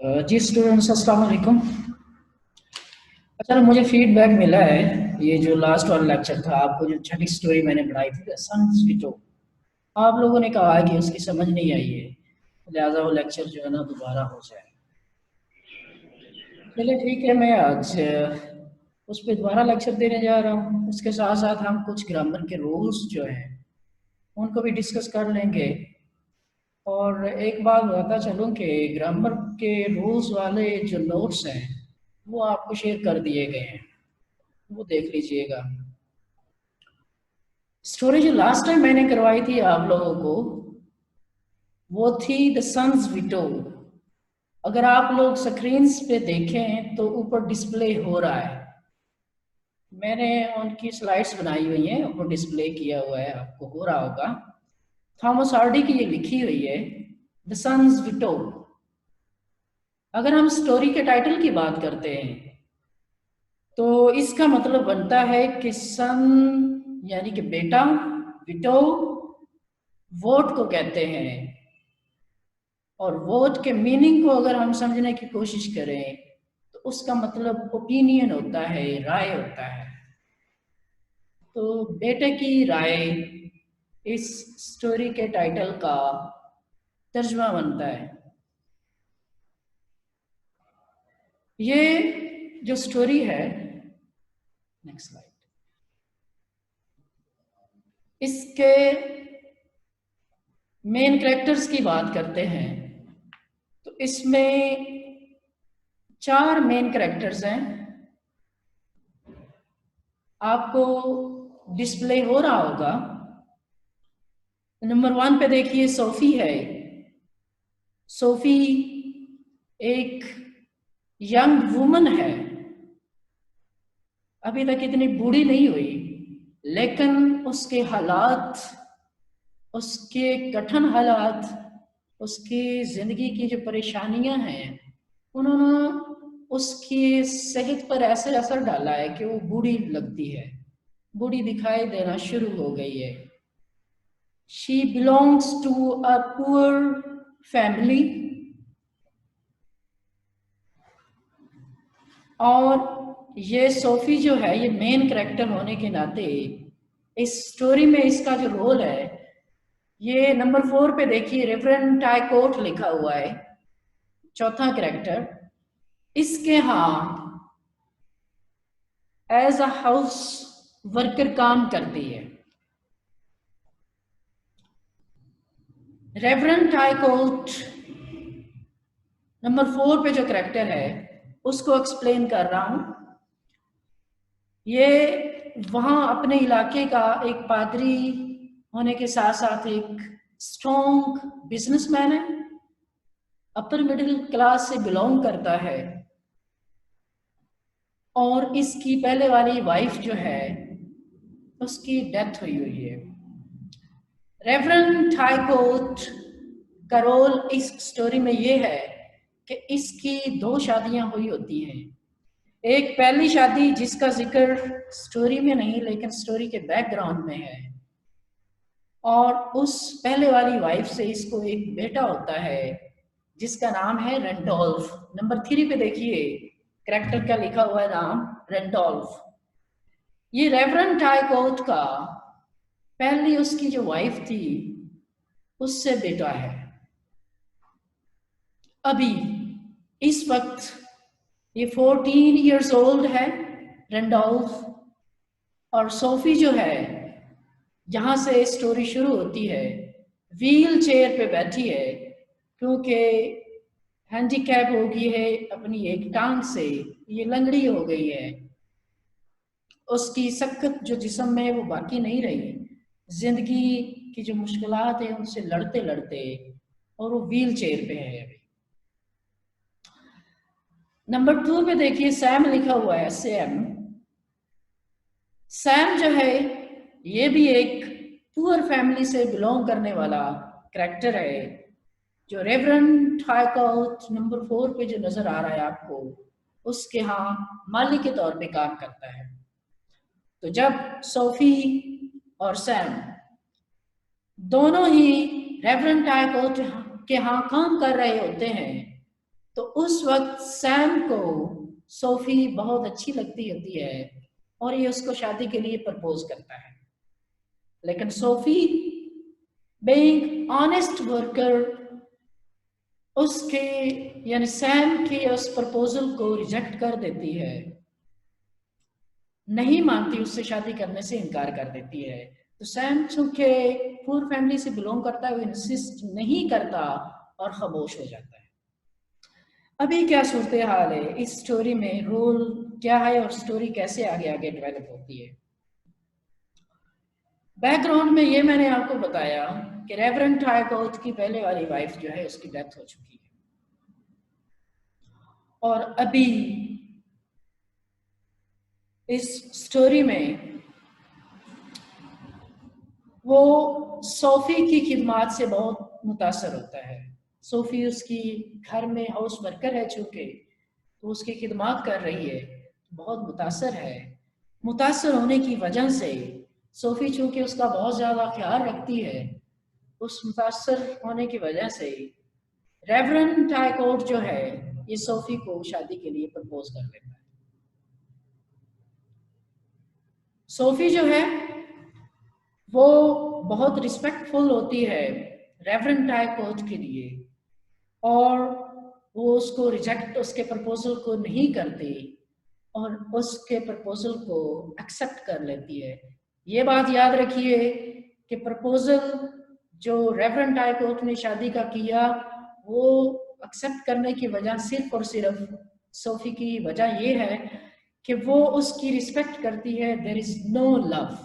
जी students अस्सलाम वालेकुम। अच्छा, मुझे फीडबैक मिला है ये जो लास्ट वाला लेक्चर था, आपको जो छठी स्टोरी मैंने पढ़ाई थी सन्स विटो, आप लोगों ने कहा है कि उसकी समझ नहीं आई है, लिहाजा वो लेक्चर जो है ना दोबारा हो जाए। चलिए ठीक है, मैं आज उस पर दोबारा लेक्चर देने जा रहा हूँ। उसके साथ साथ हम कुछ ग्रामर के रूल्स जो हैं उनको भी डिस्कस कर लेंगे। और एक बात बताता चलूँ कि ग्रामर के रूल्स वाले जो नोट्स हैं वो आपको शेयर कर दिए गए हैं, वो देख लीजिएगा। स्टोरी जो लास्ट टाइम मैंने करवाई थी आप लोगों को वो थी द सन्स विटो। अगर आप लोग स्क्रीन्स पे देखें तो ऊपर डिस्प्ले हो रहा है, मैंने उनकी स्लाइड्स बनाई हुई हैं, ऊपर डिस्प्ले किया हुआ है, आपको हो रहा होगा। थॉमस हार्डी की ये लिखी हुई है द सन्स विटो। अगर हम स्टोरी के टाइटल की बात करते हैं तो इसका मतलब बनता है कि सन यानी कि बेटा, विटो वोट को कहते हैं। और वोट के मीनिंग को अगर हम समझने की कोशिश करें तो उसका मतलब ओपिनियन होता है, राय होता है। तो बेटे की राय इस स्टोरी के टाइटल का तर्जुमा बनता है। ये जो स्टोरी है, नेक्स्ट स्लाइड, इसके मेन कैरेक्टर्स की बात करते हैं तो इसमें 4 मेन कैरेक्टर्स हैं, आपको डिस्प्ले हो रहा होगा। नंबर 1 पे देखिए सोफी है। सोफी एक यंग वुमन है, अभी तक इतनी बूढ़ी नहीं हुई, लेकिन उसके हालात, उसके कठिन हालात, उसकी जिंदगी की जो परेशानियां हैं उन्होंने उसकी सेहत पर ऐसे असर डाला है कि वो बूढ़ी लगती है, बूढ़ी दिखाई देना शुरू हो गई है। She belongs to a poor family और ये सोफी जो है ये मेन कैरेक्टर होने के नाते इस स्टोरी में इसका जो रोल है, ये नंबर 4 पे देखिए रेवरेंड टाइकोट लिखा हुआ है, चौथा कैरेक्टर। इसके यहाँ एज अ हाउस वर्कर काम करती है। रेवरेंड टाइकोट नंबर 4 पे जो कैरेक्टर है उसको एक्सप्लेन कर रहा हूं। ये वहां अपने इलाके का एक पादरी होने के साथ साथ एक स्ट्रॉन्ग बिजनेसमैन है, अपर मिडिल क्लास से बिलोंग करता है। और इसकी पहले वाली वाइफ जो है उसकी डेथ हुई हुई है। रेवरेंड टाइकोट का रोल इस स्टोरी में ये है कि इसकी 2 शादियां हुई होती हैं। एक पहली शादी जिसका जिक्र स्टोरी में नहीं लेकिन स्टोरी के बैकग्राउंड में है, और उस पहले वाली वाइफ से इसको एक बेटा होता है जिसका नाम है रेंडोल्फ। नंबर 3 पे देखिए कैरेक्टर का लिखा हुआ है नाम, रेंडोल्फ। ये रेवरेंड टाइकोट का पहली उसकी जो वाइफ थी उससे बेटा है। अभी इस वक्त ये 14 इयर्स ओल्ड है रेंडोल्फ। और सोफी जो है, जहां से स्टोरी शुरू होती है, व्हील चेयर पे बैठी है क्योंकि हैंडीकैप हो गई है अपनी एक टांग से, ये लंगड़ी हो गई है। उसकी सख्त जो जिस्म में वो बाकी नहीं रही, जिंदगी की जो मुश्किलात है उनसे लड़ते लड़ते, और वो व्हील चेयर पे है अभी। नंबर 2 पे देखिए सैम लिखा हुआ है, सैम। सैम जो है ये भी एक पुअर फैमिली से बिलोंग करने वाला कैरेक्टर है, जो रेवरेंड टाइकोट नंबर 4 पे जो नजर आ रहा है आपको, उसके यहाँ माली के तौर पे काम करता है। तो जब सोफी और सैम दोनों ही रेवरेंड टाइकोट के यहाँ काम कर रहे होते हैं तो उस वक्त सैम को सोफी बहुत अच्छी लगती होती है और ये उसको शादी के लिए प्रपोज करता है, लेकिन सोफी बीइंग ऑनेस्ट वर्कर उसके यानी सैम के उस प्रपोजल को रिजेक्ट कर देती है, नहीं मानती, उससे शादी करने से इनकार कर देती है। तो सैम चूंकि पूर फैमिली से बिलोंग करता है वो इंसिस्ट नहीं करता और खामोश हो जाता है। अभी क्या सूरत हाल है इस स्टोरी में, रोल क्या है और स्टोरी कैसे आगे आगे डेवलप होती है। बैकग्राउंड में ये मैंने आपको बताया कि रेवरेंड टायकोट की पहले वाली वाइफ जो है उसकी डेथ हो चुकी है और अभी इस स्टोरी में वो सोफी की खिदमत से बहुत मुतासर होता है। सोफी उसकी घर में हाउस वर्कर है चूंकि, तो उसकी खिदमत कर रही है, बहुत मुतासर है। मुतासर होने की वजह से सोफी चूंकि उसका बहुत ज़्यादा ख्याल रखती है, उस मुतासर होने की वजह से रेवरेंड टायकोट जो है ये सोफी को शादी के लिए प्रपोज कर लेता है। सोफी जो है वो बहुत रिस्पेक्टफुल होती है रेवरेंड टायकोट के लिए और वो उसको रिजेक्ट, उसके प्रपोजल को नहीं करती और उसके प्रपोजल को एक्सेप्ट कर लेती है। ये बात याद रखिए कि प्रपोजल जो रेवरेंड टायकोट ने शादी का किया वो एक्सेप्ट करने की वजह सिर्फ और सिर्फ सोफी की वजह ये है कि वो उसकी रिस्पेक्ट करती है। देयर इज नो लव,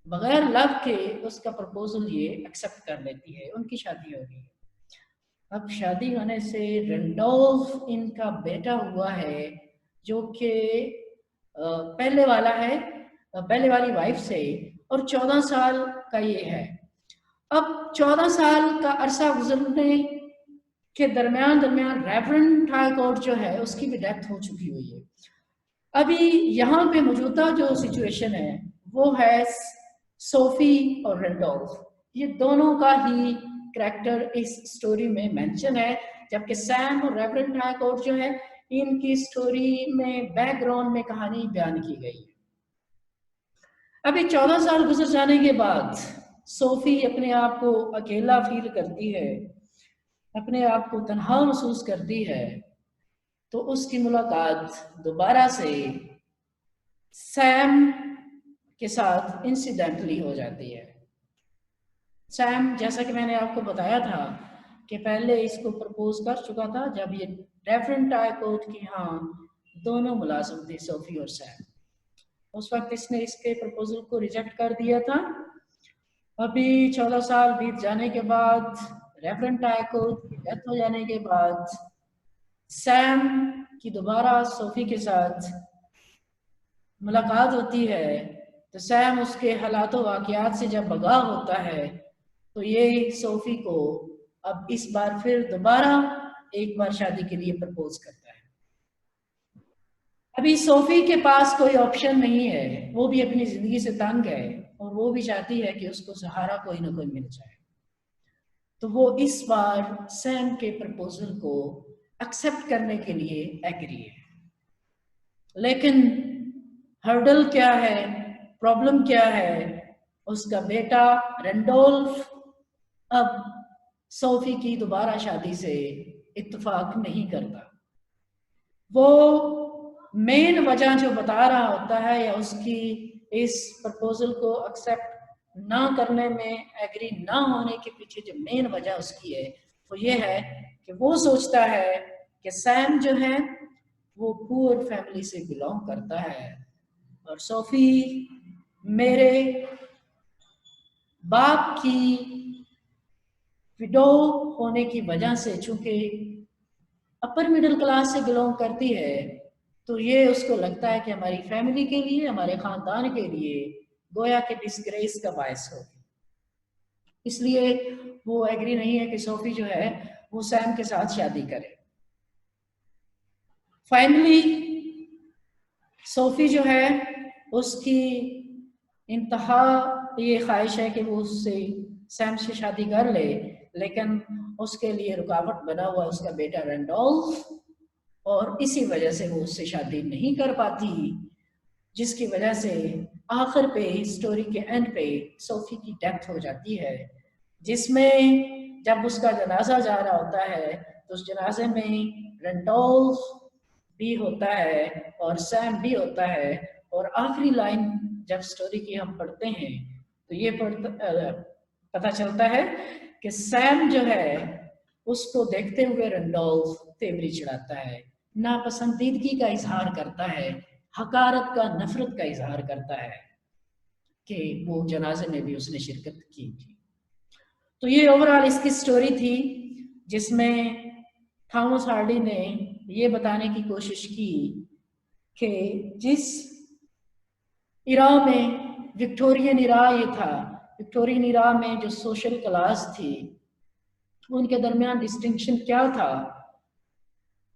बगैर लव के उसका प्रपोजल ये एक्सेप्ट कर लेती है, उनकी शादी हो गई। अब शादी होने से रेंडोल्फ इनका बेटा हुआ है जो कि पहले वाला है, पहले वाली वाइफ से, और 14 साल का ये है। अब 14 साल का अरसा गुजरने के दरमियान रेवरेंड टायकोट जो है उसकी भी डेथ हो चुकी हुई है। अभी यहाँ पे मौजूदा जो सिचुएशन है वो है सोफी और रेंडोल्फ, ये दोनों का ही कैरेक्टर इस स्टोरी में मेंशन है, जबकि सैम और रेवरेंड टायकोट जो है इनकी स्टोरी में बैकग्राउंड में कहानी बयान की गई है। अभी 14 साल गुजर जाने के बाद सोफी अपने आप को अकेला फील करती है, अपने आप को तन्हा महसूस करती है, तो उसकी मुलाकात दोबारा से सैम के साथ इंसिडेंटली हो जाती है। सैम, जैसा कि मैंने आपको बताया था कि पहले इसको प्रपोज कर चुका था जब ये रेवरेंड टायकोट की यहाँ दोनों मुलाजिम थे, सोफी और सैम। उस वक्त इसने इसके प्रपोजल को रिजेक्ट कर दिया था। अभी 14 साल बीत जाने के बाद, रेवरेंड टायकोट की डेथ हो जाने के बाद, सैम की दोबारा सोफी के साथ मुलाकात होती है। तो सैम उसके हालातों वाक़यात से जब आगाह होता है तो ये सोफी को अब इस बार फिर दोबारा एक बार शादी के लिए प्रपोज करता है। अभी सोफी के पास कोई ऑप्शन नहीं है, वो भी अपनी जिंदगी से तंग है और वो भी चाहती है कि उसको सहारा कोई ना कोई मिल जाए। तो वो इस बार सैम के प्रपोजल को एक्सेप्ट करने के लिए एग्री है, लेकिन हर्डल क्या है, प्रॉब्लम क्या है, उसका बेटा रेंडोल्फ अब सोफी की दोबारा शादी से इत्तेफाक नहीं करता। वो मेन वजह जो बता रहा होता है या उसकी इस प्रपोजल को एक्सेप्ट ना करने में एग्री ना होने के पीछे जो मेन वजह उसकी है वो ये है कि वो सोचता है कि सैम जो है वो पुअर फैमिली से बिलोंग करता है और सोफी मेरे बाप की विडो होने की वजह से चूंकि अपर मिडिल क्लास से बिलोंग करती है, तो ये उसको लगता है कि हमारी फैमिली के लिए, हमारे खानदान के लिए गोया के डिस्ग्रेस का बायस हो। इसलिए वो एग्री नहीं है कि सोफी जो है वो सैम के साथ शादी करे। फाइनली सोफी जो है उसकी इंतहा ये ख्वाहिश है कि वो उससे सैम से शादी कर ले, लेकिन उसके लिए रुकावट बना हुआ उसका बेटा रैंडोल्फ, और इसी वजह से वो उससे शादी नहीं कर पाती, जिसकी वजह से आखिर पे स्टोरी के एंड पे सोफी की डेथ हो जाती है, जिसमें जब उसका जनाजा जा रहा होता है तो उस जनाजे में रैंडोल्फ भी होता है और सैम भी होता है। और आखिरी लाइन जब स्टोरी की हम पढ़ते हैं तो ये पता चलता है कि सैम जो है उसको देखते हुए रैंडोल्फ तेवरी चढ़ाता है, नापसंदीदगी का इजहार करता है, हकारत का, नफरत का इजहार करता है कि वो जनाजे में भी उसने शिरकत की थी। तो ये ओवरऑल इसकी स्टोरी थी, जिसमें थॉमस हार्डी ने ये बताने की कोशिश की कि जिस इरा में विक्टोरियन इरा ये था, विक्टोरियन इरा में जो सोशल क्लास थी उनके दरमियान डिस्टिंक्शन क्या था,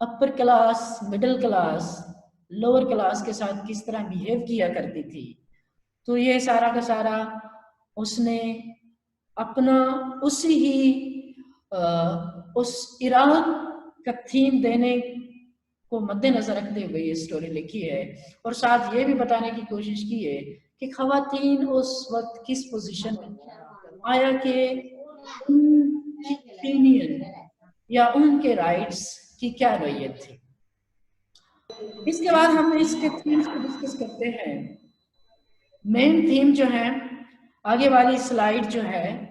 upper class, middle class, lower class के साथ किस तरह बिहेव किया करती थी। तो ये सारा का सारा उसने अपना उसी ही उस ईरान का थीम देने को मद्देनजर रखते हुए ये स्टोरी लिखी है, और साथ ये भी बताने की कोशिश की है कि खवातीन उस वक्त किस पोजीशन में आया कि उनकी ओपिनियन या उनके राइट्स की क्या नोयत थी। इसके बाद हम इसके थीम्स को डिस्कस करते हैं। मेन थीम जो है, आगे वाली स्लाइड जो है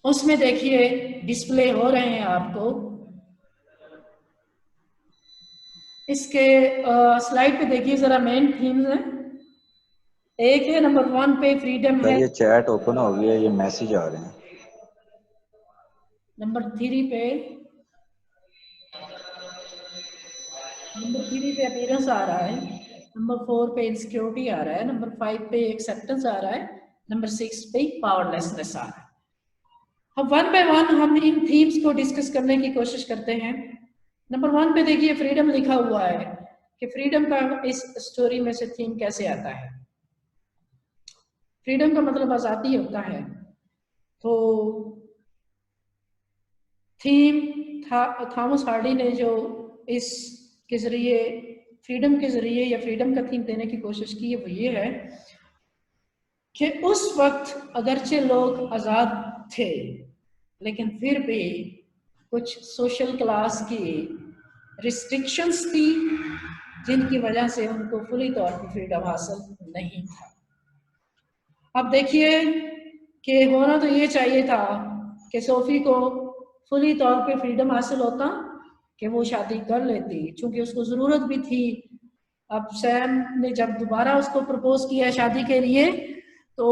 उसमें देखिए डिस्प्ले हो रहे हैं आपको। इसके स्लाइड पे देखिए जरा, मेन थीम्स है। एक है नंबर 1 पे फ्रीडम है। ये चैट ओपन हो गया, ये मैसेज आ रहे हैं। नंबर 3 पे अपीयरेंस आ रहा है। नंबर 4 पे इनसिक्योरिटी आ रहा है। नंबर 5 पे एक्सेप्टेंस आ रहा है। नंबर 6 पे पावरलेसनेस आ रहा है। अब वन बाय वन हम इन थीम्स को डिस्कस करने की कोशिश करते हैं। नंबर 1 पे देखिए फ्रीडम लिखा हुआ है कि फ्रीडम का इस स्टोरी में से थीम कैसे आता है। फ्रीडम का मतलब आज़ादी होता है। तो थीम थॉमस हार्डी ने जो इस के जरिए फ्रीडम के जरिए या फ्रीडम का थीम देने की कोशिश की है वो ये है कि उस वक्त अगरचे लोग आज़ाद थे, लेकिन फिर भी कुछ सोशल क्लास की रिस्ट्रिक्शंस थी जिनकी वजह से उनको फुली तौर पर फ्रीडम हासिल नहीं था। अब देखिए कि होना तो ये चाहिए था कि सोफी को फुली तौर पे फ्रीडम हासिल होता कि वो शादी कर लेती, क्योंकि उसको ज़रूरत भी थी। अब सैम ने जब दोबारा उसको प्रपोज किया शादी के लिए तो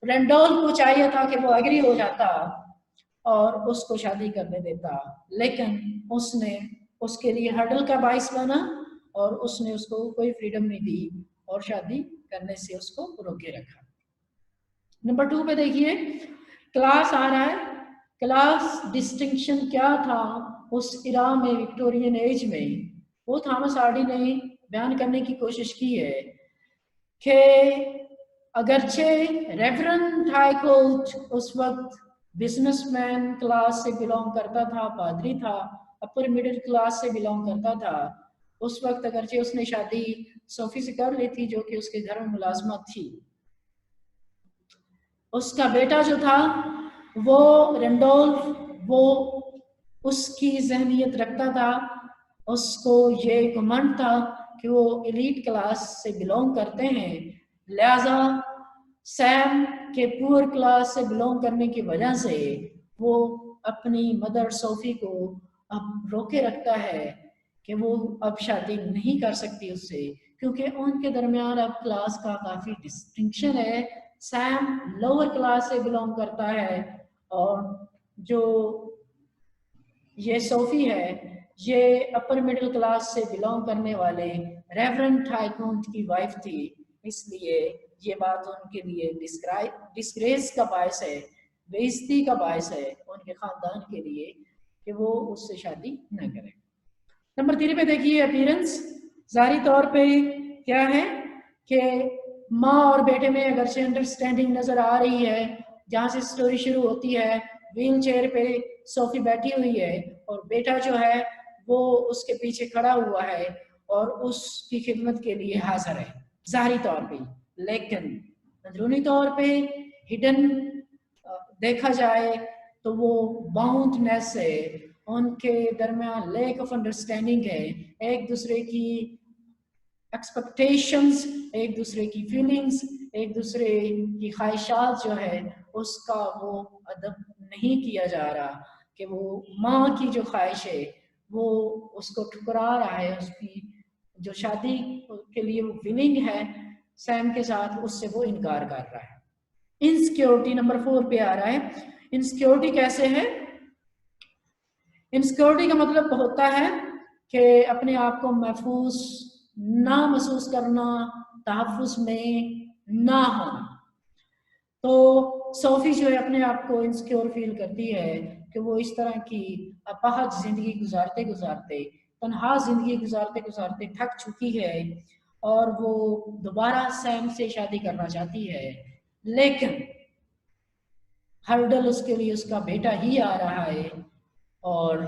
रैंडोल्फ को चाहिए था कि वो एग्री हो जाता और उसको शादी करने देता, लेकिन उसने उसके लिए हर्डल का बाइस बना और उसने उसको कोई फ्रीडम नहीं दी और शादी करने से उसको रोके रखा। नंबर 2 पे देखिए क्लास आ रहा है। क्लास डिस्टिंक्शन क्या था उस इरा में, विक्टोरियन एज में, वो थॉमस हार्डी ने बयान करने की कोशिश की है कि अगरचे रेवरेंड हाइकोर्ट उस वक्त बिजनेसमैन क्लास से बिलोंग करता था, पादरी था, अपर मिडिल क्लास से बिलोंग करता था, उस वक्त अगरचे उसने शादी सोफी से कर ली थी जो कि उसके घर में मुलाजमत थी, उसका बेटा जो था वो रैंडोल्फ, वो उसकी जहनियत रखता था, उसको ये घमंड था कि वो एलीट क्लास से बिलोंग करते हैं, लिहाजा सैम के पुअर क्लास से बिलोंग करने की वजह से वो अपनी मदर सोफी को अब रोके रखता है कि वो अब शादी नहीं कर सकती उससे, क्योंकि उनके दरमियान अब क्लास का काफ़ी डिस्टिंक्शन है। सैम लोअर क्लास से बिलोंग करता है और जो ये सोफी है ये अपर मिडिल क्लास से बिलोंग करने वाले रेवरेंड टाइकून की वाइफ थी, इसलिए ये बात उनके लिए डिस्ग्रेस का बायस है, बेइज्जती का बायस है उनके खानदान के लिए कि वो उससे शादी न करें। नंबर 3 पे देखिए अपीयरेंस। जाहिरी तौर पे क्या है कि माँ और बेटे में अगरचे अंडरस्टैंडिंग नजर आ रही है, जहाँ से स्टोरी शुरू होती है, व्हील चेयर पे सोफी बैठी हुई है और बेटा जो है वो उसके पीछे खड़ा हुआ है और उसकी खिदमत के लिए हाजिर है ज़ाहिरी तौर पे, लेकिन अंदरूनी तौर पे हिडन देखा जाए तो वो बाउंडनेस है, उनके दरमियान लैक ऑफ अंडरस्टैंडिंग है, एक दूसरे की एक्सपेक्टेशंस, एक दूसरे की फीलिंग्स, एक दूसरे की ख्वाहिशात जो है उसका वो अदब नहीं किया जा रहा कि वो माँ की जो ख्वाहिश है वो उसको ठुकरा रहा है, उसकी जो शादी के लिए वो विलिंग है सैम के साथ, उससे वो इनकार कर रहा है। इनसिक्योरिटी नंबर 4 पे आ रहा है। इनसिक्योरिटी कैसे है? इनसिक्योरिटी का मतलब होता है कि अपने आप को महफूज ना महसूस करना, तहफ़्फ़ुज़ में ना होना। तो सोफी जो है अपने आप को इनसिक्योर फील करती है कि वो इस तरह की अपाहज ज़िंदगी गुजारते गुजारते, तन्हा ज़िंदगी गुजारते गुजारते थक चुकी है और वो दोबारा सैम से शादी करना चाहती है, लेकिन हर्डल उसके लिए उसका बेटा ही आ रहा है और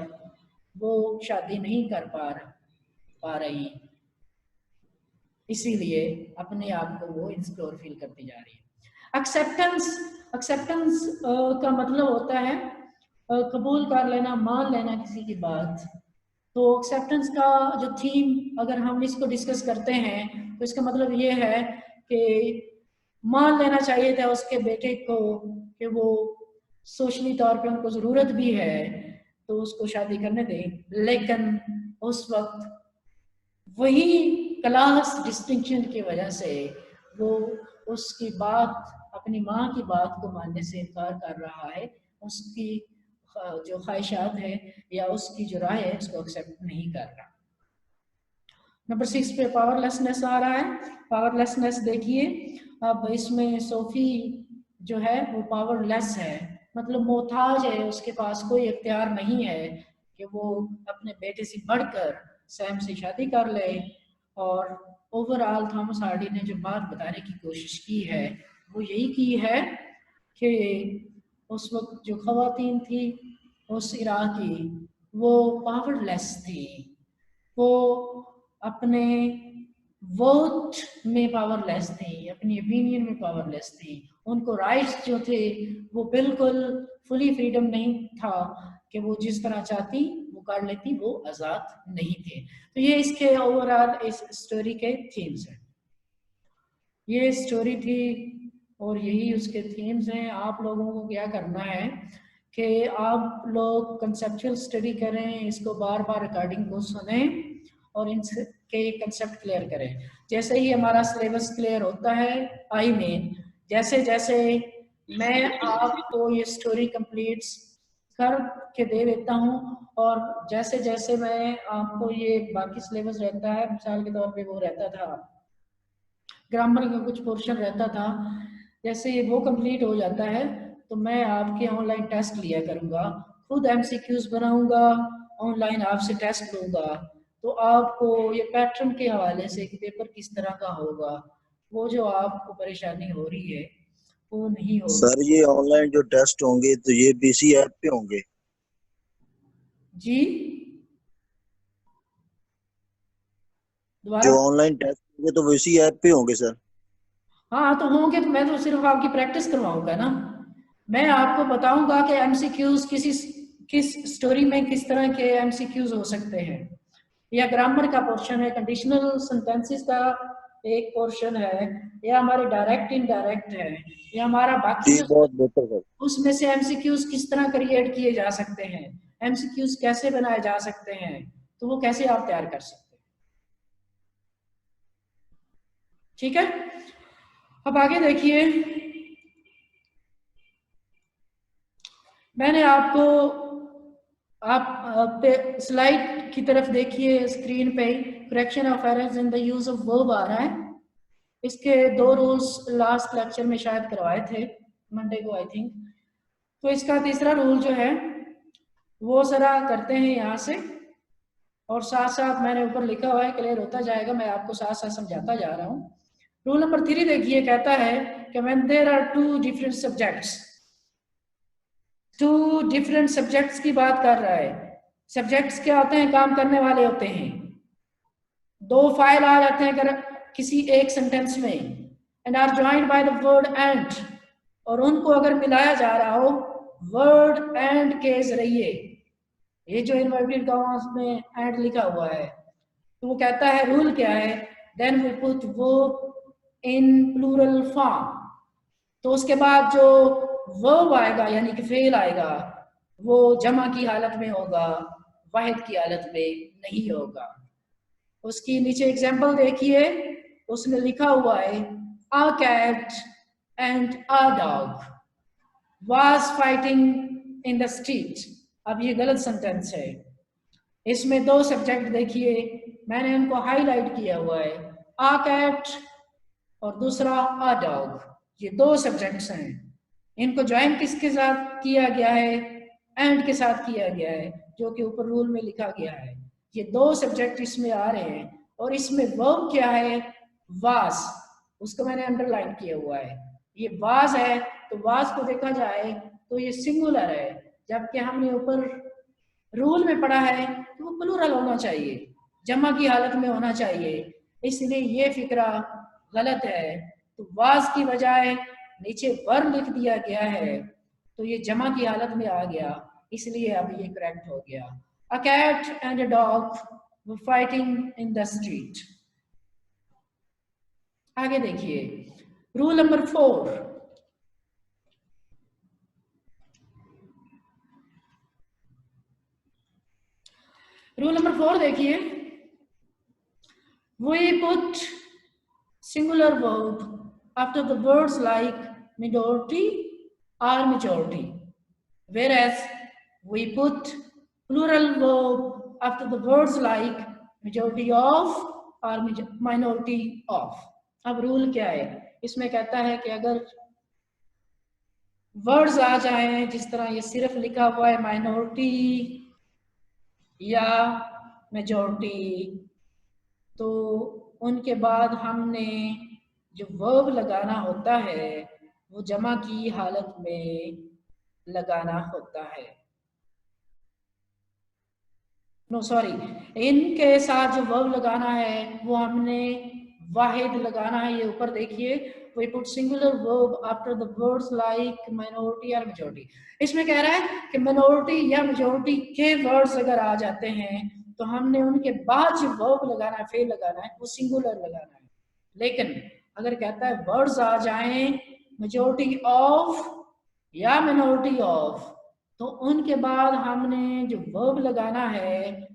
वो शादी नहीं कर पा रही, इसीलिए अपने आप को वो इनसिक्योर फील करती जा रही है। एक्सेप्टेंस, एक्सेप्टेंस का मतलब होता है कबूल कर लेना, मान लेना किसी की बात। तो एक्सेप्टेंस का जो थीम अगर हम इसको डिस्कस करते हैं तो इसका मतलब ये है कि मान लेना चाहिए था उसके बेटे को कि वो सोशली तौर पे उनको ज़रूरत भी है तो उसको शादी करने दें, लेकिन उस वक्त वही क्लास डिस्टिंक्शन की वजह से वो उसकी बात, अपनी माँ की बात को मानने से इनकार कर रहा है, उसकी जो ख्वाहिशात है या उसकी जो राय है उसको एक्सेप्ट नहीं कर रहा। नंबर 6 पे पावरलेसनेस आ रहा है। पावरलेसनेस देखिए, अब इसमें सोफी जो है वो पावरलेस है, मतलब मोहताज है, उसके पास कोई इख्तियार नहीं है कि वो अपने बेटे से बढ़कर सैम से शादी कर ले। और ओवरऑल थॉमस हार्डी ने जो बात बताने की कोशिश की है वो यही की है कि उस वक्त जो ख़वातीन थी उस इराक़ की वो पावरलेस थी, वो अपने वोट में पावरलेस थी, अपनी ओपिनियन में पावरलेस थी, उनको राइट्स जो थे वो बिल्कुल फुली फ्रीडम नहीं था कि वो जिस तरह चाहती वो कर लेती, वो आज़ाद नहीं थे। तो ये इसके ओवरऑल इस स्टोरी के थीम्स हैं। ये स्टोरी थी और यही उसके थीम्स हैं। आप लोगों को क्या करना है कि आप लोग कंसेप्चुअल स्टडी करें, इसको बार बार रिकॉर्डिंग को सुनें और इनके कंसेप्ट क्लियर करें। जैसे ही हमारा सिलेबस क्लियर होता है, आई मीन जैसे जैसे मैं आपको ये स्टोरी कंप्लीट कर के दे देता हूँ और जैसे जैसे मैं आपको ये बाकी सिलेबस रहता है, मिसाल के तौर पे वो रहता था ग्रामर का कुछ पोर्शन रहता था, जैसे वो कंप्लीट हो जाता है तो मैं आपके ऑनलाइन टेस्ट लिया करूँगा, खुद एमसीक्यूज बनाऊँगा, ऑनलाइन आपसे टेस्ट लूँगा, तो आपको ये पैटर्न के हवाले से कि पेपर किस तरह का होगा, वो जो आपको परेशानी हो रही है वो नहीं होगी। सर ये ऑनलाइन जो टेस्ट होंगे तो ये बीसी ऐप पे होंगे? जी जो ऑनलाइन टेस्ट होंगे तो बीसी ऐप पे होंगे सर? हाँ तो होंगे, तो मैं तो सिर्फ आपकी प्रैक्टिस करवाऊंगा ना, मैं आपको बताऊंगा कि एमसीक्यूज किस स्टोरी में किस तरह के एमसीक्यूज हो सकते हैं, या ग्रामर का पोर्शन है, कंडीशनल सेंटेंसेस का एक पोर्शन है, या हमारे डायरेक्ट इनडायरेक्ट है, या हमारा बाकी बहुत बेहतर सर। उसमें से एमसीक्यूज किस तरह क्रिएट किए जा सकते हैं, एमसीक्यूज कैसे बनाए जा सकते हैं, तो वो कैसे आप तैयार कर सकते हैं। ठीक है, अब आगे देखिए, मैंने आपको आप पे स्लाइड की तरफ देखिए, स्क्रीन पे correction of errors in the use of verb आ रहा है। इसके 2 रूल्स लास्ट लेक्चर में शायद करवाए थे, मंडे को आई थिंक। तो इसका तीसरा रूल जो है वो जरा करते हैं यहाँ से, और साथ साथ मैंने ऊपर लिखा हुआ है, क्लियर होता जाएगा, मैं आपको साथ साथ समझाता जा रहा हूँ। रूल नंबर 3 देखिए, कहता है कि when there are 2 different subjects, two different subjects की बात कर रहा है। सब्जेक्ट्स क्या होते हैं? काम करने वाले होते हैं। दो फाइल आ जाते हैं अगर किसी एक सेंटेंस में, and are joined by the word and, और उनको अगर मिलाया जा रहा हो वर्ड एंड के जरिए, ये जो इन्वर्टेड कॉमास में एंड लिखा हुआ है, तो वो कहता है रूल क्या है, देन वी पुट वो इन प्लूरल फॉर्म। तो उसके बाद जो वर्ब आएगा यानी कि फेल आएगा वो जमा की हालत में होगा, वाहिद की हालत में नहीं होगा। उसकी नीचे एग्जाम्पल देखिए, उसने लिखा हुआ है a cat and a dog was fighting in the street. अब ये गलत सेंटेंस है। इसमें दो सब्जेक्ट देखिए, मैंने उनको हाईलाइट किया हुआ है, अ कैट और दूसरा अ डॉग। ये दो सब्जेक्ट्स हैं, इनको ज्वाइन किसके साथ किया गया है? एंड के साथ किया गया है, जो कि ऊपर रूल में लिखा गया है। ये दो सब्जेक्ट इसमें आ रहे हैं, और इसमें वर्ब क्या है? वाज, उसको मैंने अंडरलाइन किया हुआ है। ये वाज है, तो वाज को देखा जाए तो ये सिंगुलर है, जबकि हमने ऊपर रूल में पढ़ा है कि वो प्लूरल होना चाहिए, जमा की हालत में होना चाहिए। इसलिए ये फिक्रा गलत है। तो वाज की बजाय नीचे वर लिख दिया गया है, तो ये जमा की हालत में आ गया, इसलिए अब ये करेक्ट हो गया। A cat and a dog were fighting in the street. आगे देखिए रूल नंबर 4। रूल नंबर 4 देखिए, we put singular verb after the words like majority or majority, whereas we put plural verb after the words like majority of or minority of। अब rule क्या है? इसमें कहता है कि अगर वर्ड्स आ जाएं जिस तरह ये सिर्फ लिखा हुआ है माइनॉरिटी या मेजॉरिटी, तो उनके बाद हमने जो वर्ब लगाना होता है वो जमा की हालत में लगाना होता है। नो सॉरी, इनके साथ जो वर्ब लगाना है वो हमने वाहिद लगाना है। ये ऊपर देखिए, we put singular verb after the words like minority or majority। इसमें कह रहा है कि minority या majority के words अगर आ जाते हैं तो हमने उनके बाद जो वर्ब लगाना है, फेल लगाना है, वो सिंगुलर लगाना है। लेकिन अगर कहता है वर्ड्स आ जाएं मेजोरिटी ऑफ या मिनोरिटी ऑफ, तो उनके बाद हमने जो वर्ब लगाना है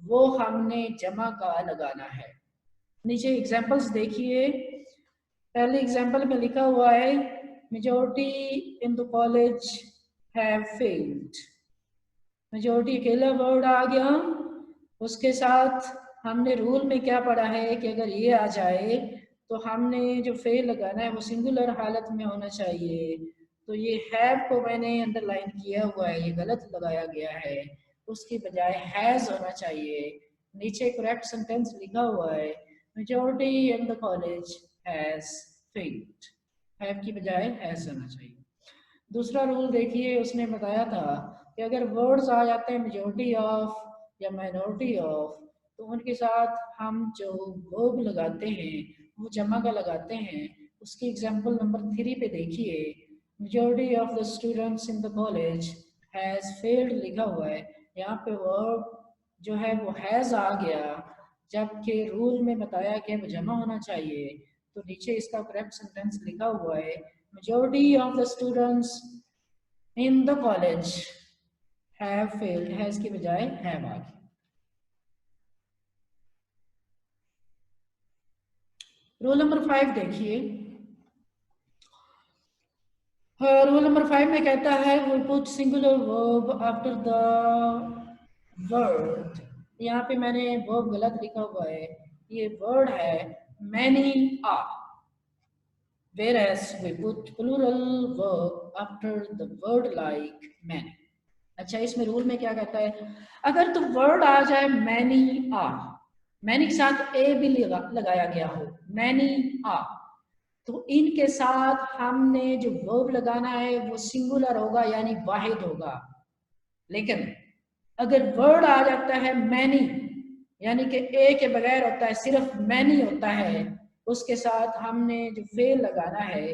वो हमने जमा का लगाना है। नीचे एग्जांपल्स देखिए, पहले एग्जांपल में लिखा हुआ है majority in the college have failed. Majority अकेला वर्ड आ गया, उसके साथ हमने रूल में क्या पढ़ा है कि अगर ये आ जाए तो हमने जो फेल लगाना है वो सिंगुलर हालत में होना चाहिए। तो ये हैव को मैंने अंडरलाइन किया हुआ है, ये गलत लगाया गया है, उसकी बजाय हैज होना चाहिए। नीचे करेक्ट सेंटेंस लिखा हुआ है majority in the college has failed, have की बजाय हैज होना चाहिए। दूसरा रूल देखिए, उसने बताया था कि अगर वर्ड्स आ जाते हैं मेजोरिटी ऑफ या माइनॉरिटी ऑफ, तो उनके साथ हम जो वर्ब लगाते हैं वो जमा का लगाते हैं। उसकी एग्जांपल नंबर 3 पे देखिए, majority of the students in the college has failed लिखा हुआ है, यहाँ पे वर्ब जो है वो हैज आ गया, जबकि रूल में बताया कि वो जमा होना चाहिए। तो नीचे इसका करेक्ट सेंटेंस लिखा हुआ है majority of the students in the college have failed, has की बजाय have आ गई। रूल नंबर 5 देखिए, रूल नंबर 5 में कहता है we put singular verb after the word। यहाँ पे मैंने verb गलत लिखा हुआ है, ये word है many are, whereas we put plural verb after the word like many। अच्छा, इसमें रूल में क्या कहता है, अगर तो वर्ड आ जाए मैनी आ, मैनी के साथ ए भी लगाया गया हो, मैनी आ, तो इनके साथ हमने जो वर्ब लगाना है वो सिंगुलर होगा यानी वाहिद होगा। लेकिन अगर वर्ड आ जाता है मैनी यानी कि ए के बगैर होता है, सिर्फ मैनी होता है, उसके साथ हमने जो फेल लगाना है,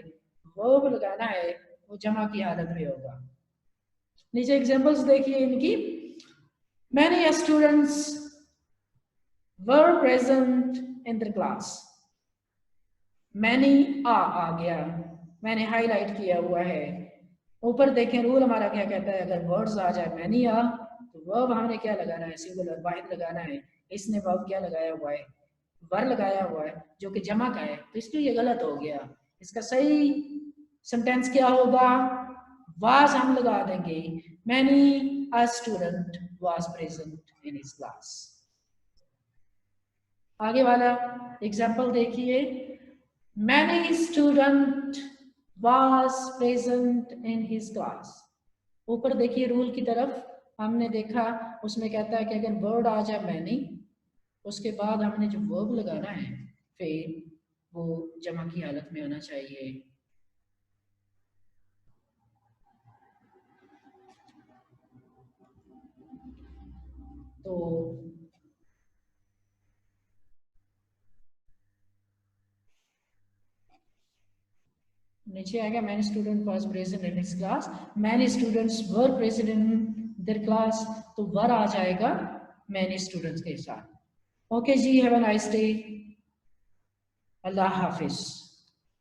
वर्ब लगाना है, वो जमा की हालत में होगा। नीचे एग्जांपल्स देखिए इनकी। Many students were present in the class. Many आ गया, मैंने हाईलाइट किया हुआ है। ऊपर देखें रूल हमारा क्या कहता है, अगर वर्ड्स आ जाए मैनी आ तो वर्ब हमने क्या लगाना है, सिंगुलर वाहिद लगाना है। इसने वर्ब क्या लगाया हुआ है, वर लगाया हुआ है जो कि जमा का है, तो इसलिए ये गलत हो गया। इसका सही सेंटेंस क्या होगा, वाज हम लगा देंगे, many a student was present in his class. आगे वाला एग्जाम्पल देखिए, many student was present in his class। ऊपर देखिए रूल की तरफ हमने देखा, उसमें कहता है कि अगर वर्ड आ जाए मैनी, उसके बाद हमने जो वर्ब लगाना है फिर वो जमा की हालत में होना चाहिए। तो नीचे आएगा many student was present in his class, many students were present in their class, तो वर आ जाएगा मैनी स्टूडेंट्स के साथ। ओके जी, हैव अ नाइस डे, अल्लाह हाफिज।